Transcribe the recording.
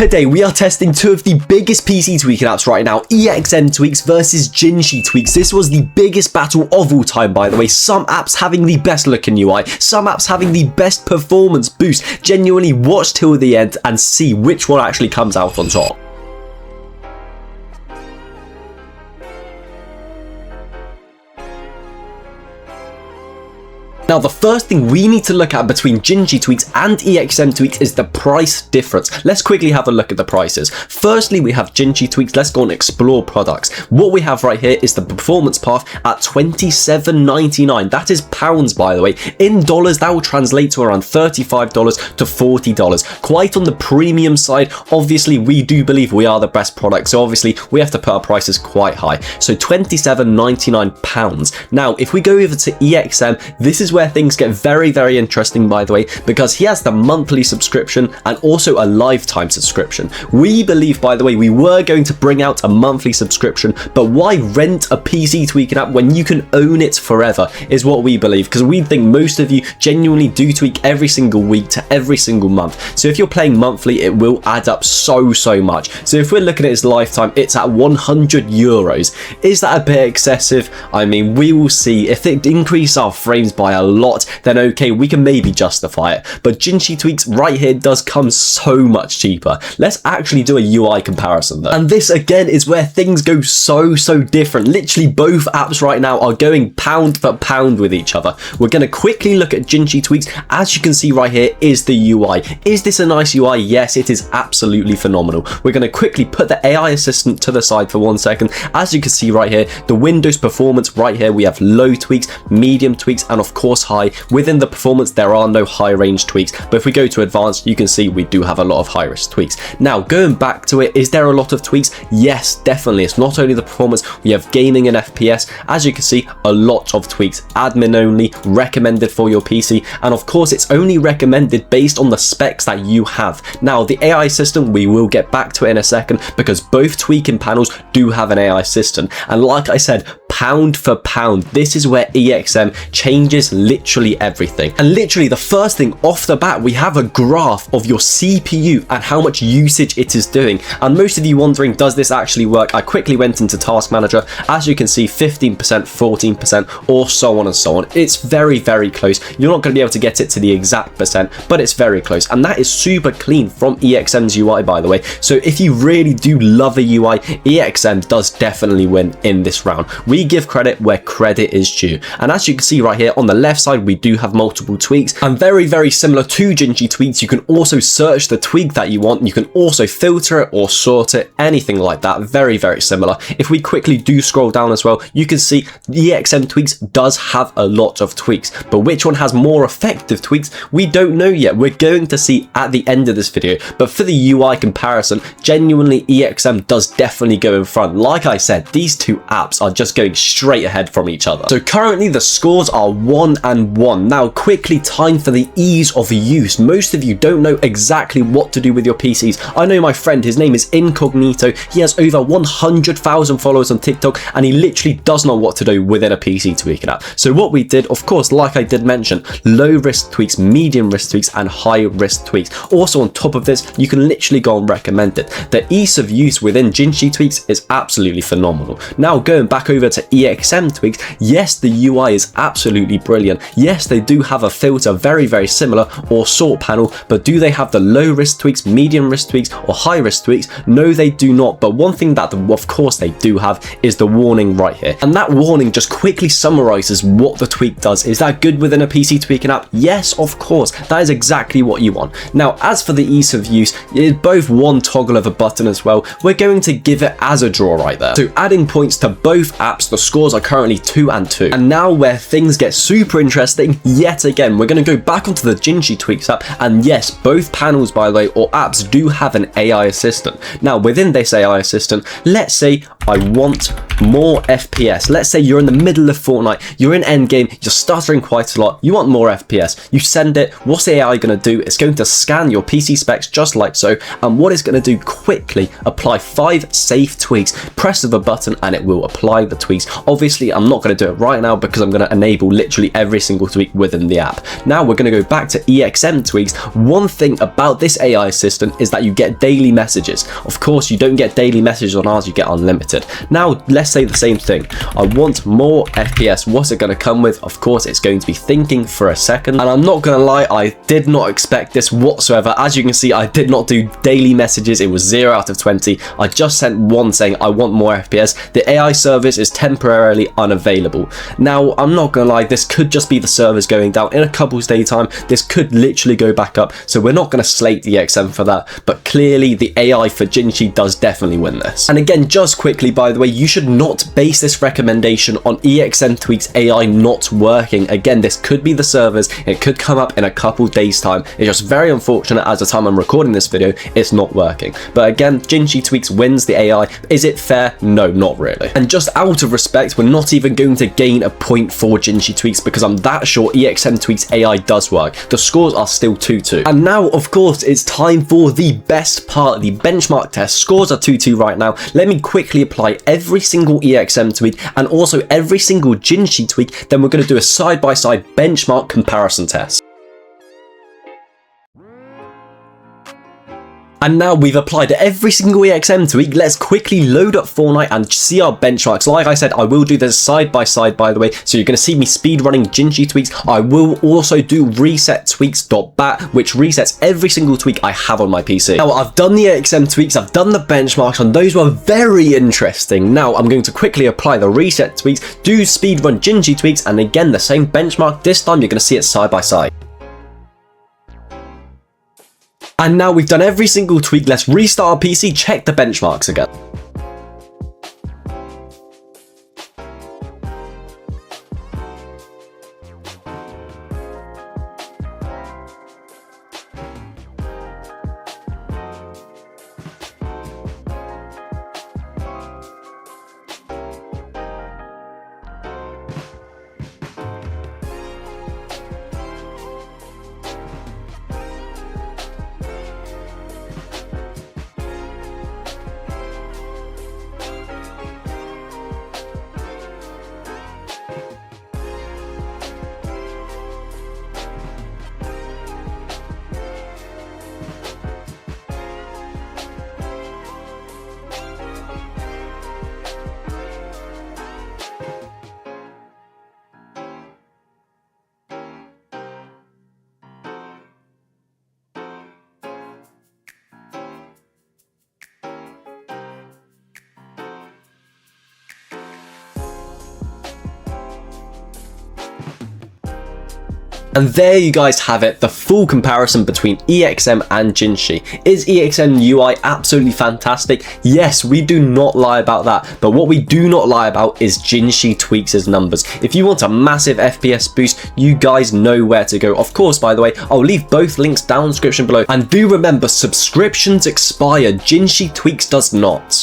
Today we are testing two of the biggest PC tweaking apps right now, EXM tweaks versus JINSHI tweaks. This was the biggest battle of all time, by the way. Some apps having the best looking UI, some apps having the best performance boost. Genuinely watch till the end and see which one actually comes out on top. Now, the first thing we need to look at between JINSHI tweaks and EXM tweaks is the price difference. Let's quickly have a look at the prices. Firstly, we have JINSHI tweaks. Let's go and explore products. What we have right here is the performance path at $27.99. That is pounds, by the way. In dollars, that will translate to around $35 to $40. Quite on the premium side. Obviously, we do believe we are the best product, so obviously we have to put our prices quite high. So £27.99. Now, if we go over to EXM, this is where things get very, very interesting, by the way, because he has the monthly subscription and also a lifetime subscription. We believe, by the way, we were going to bring out a monthly subscription, but why rent a PC tweaking app when you can own it forever is what we believe, because we think most of you genuinely do tweak every single week to every single month. So if you're playing monthly, it will add up so much. So if we're looking at his lifetime, it's at €100. Is that a bit excessive? I mean, we will see. If it increases our frames by a lot, then okay, we can maybe justify it. But JINSHI tweaks right here does come so much cheaper. Let's actually do a UI comparison though. And this again is where things go so different. Literally both apps right now are going pound for pound with each other. We're going to quickly look at JINSHI tweaks. As you can see right here is the UI. Is this a nice UI? Yes, it is absolutely phenomenal. We're going to quickly put the AI assistant to the side for 1 second. As you can see right here, the Windows performance right here, we have low tweaks, medium tweaks, and of course high. Within the performance, there are no high range tweaks, but if we go to advanced, you can see we do have a lot of high risk tweaks. Now, going back to it, is there a lot of tweaks? Yes, definitely. It's not only the performance, we have gaming and FPS. As you can see, a lot of tweaks. Admin only, recommended for your PC, and of course, it's only recommended based on the specs that you have. Now, the AI system, we will get back to it in a second, because both tweaking panels do have an AI system, and like I said, pound for pound, this is where EXM changes literally everything. And literally the first thing off the bat, we have a graph of your CPU and how much usage it is doing. And most of you wondering, does this actually work? I quickly went into Task Manager. As you can see, 15%, 14%, or so on and so on. It's very close. You're not going to be able to get it to the exact percent, but it's very close. And that is super clean from EXM's UI, by the way. So if you really do love a UI, EXM does definitely win in this round. We give credit where credit is due. And as you can see right here on the left side, we do have multiple tweaks, and very similar to JINSHI tweaks, you can also search the tweak that you want. You can also filter it or sort it, anything like that. Very similar. If we quickly do scroll down as well, you can see the EXM tweaks does have a lot of tweaks, but which one has more effective tweaks, we don't know yet. We're going to see at the end of this video. But for the UI comparison, genuinely EXM does definitely go in front. Like I said, these two apps are just going straight ahead from each other. So currently the scores are 1-1. Now quickly, time for the ease of use. Most of you don't know exactly what to do with your PCs. I know my friend, his name is Incognito. He has over 100,000 followers on TikTok, and he literally does know what to do within a PC tweaking app. So what we did, of course, like I did mention, low risk tweaks, medium risk tweaks, and high risk tweaks. Also on top of this, you can literally go and recommend it. The ease of use within JINSHI tweaks is absolutely phenomenal. Now going back over to EXM tweaks, yes, the UI is absolutely brilliant. Yes, they do have a filter very similar, or sort panel, but do they have the low risk tweaks, medium risk tweaks, or high risk tweaks? No, they do not. But one thing that of course they do have is the warning right here, and that warning just quickly summarizes what the tweak does. Is that good within a PC tweaking app? Yes, of course, that is exactly what you want. Now, as for the ease of use, it is both one toggle of a button as well. We're going to give it as a draw right there. So adding points to both apps, the scores are currently 2-2. And now where things get super interesting yet again, we're going to go back onto the JINSHI tweaks app, and yes, both panels, by the way, or apps do have an AI assistant. Now within this AI assistant, let's say I want more FPS. Let's say you're in the middle of Fortnite, you're in endgame, you're stuttering quite a lot, you want more FPS. You send it. What's the AI going to do? It's going to scan your PC specs just like so, and what it's going to do, quickly apply 5 safe tweaks. Press of a button and it will apply the tweak. tweaks. Obviously, I'm not going to do it right now because I'm going to enable literally every single tweak within the app. Now we're going to go back to EXM tweaks. One thing about this AI assistant is that you get daily messages. Of course, you don't get daily messages on ours, you get unlimited. Now, let's say the same thing. I want more FPS. What's it going to come with? Of course, it's going to be thinking for a second. And I'm not going to lie, I did not expect this whatsoever. As you can see, I did not do daily messages. It was 0 out of 20. I just sent one saying I want more FPS. The AI service is temporarily unavailable. Now, I'm not going to lie, this could just be the servers going down. In a couple's day time, this could literally go back up. So we're not going to slate the EXM for that. But clearly, the AI for JINSHI does definitely win this. And again, just quickly, by the way, you should not base this recommendation on EXM tweaks AI not working. Again, this could be the servers. It could come up in a couple days time. It's just very unfortunate as the time I'm recording this video, it's not working. But again, JINSHI tweaks wins the AI. Is it fair? No, not really. And just out of respect, we're not even going to gain a point for JINSHI tweaks because I'm that sure EXM tweaks AI does work. The scores are still 2-2. And now, of course, it's time for the best part, the benchmark test. Scores are 2-2 right now. Let me quickly apply every single EXM tweak and also every single JINSHI tweak. Then we're going to do a side-by-side benchmark comparison test. And now we've applied every single EXM tweak. Let's quickly load up Fortnite and see our benchmarks. Like I said, I will do this side by side, by the way. So you're going to see me speed running JINSHI tweaks. I will also do reset tweaks.bat, which resets every single tweak I have on my PC. Now I've done the EXM tweaks, I've done the benchmarks, and those were very interesting. Now I'm going to quickly apply the reset tweaks, do speed run JINSHI tweaks, and again the same benchmark. This time you're going to see it side by side. And now we've done every single tweak, let's restart our PC, check the benchmarks again. And there you guys have it, the full comparison between EXM and JINSHI. Is EXM UI absolutely fantastic? Yes, we do not lie about that. But what we do not lie about is JINSHI tweaks his numbers. If you want a massive FPS boost, you guys know where to go. Of course, by the way, I'll leave both links down in the description below. And do remember, subscriptions expire, JINSHI tweaks does not.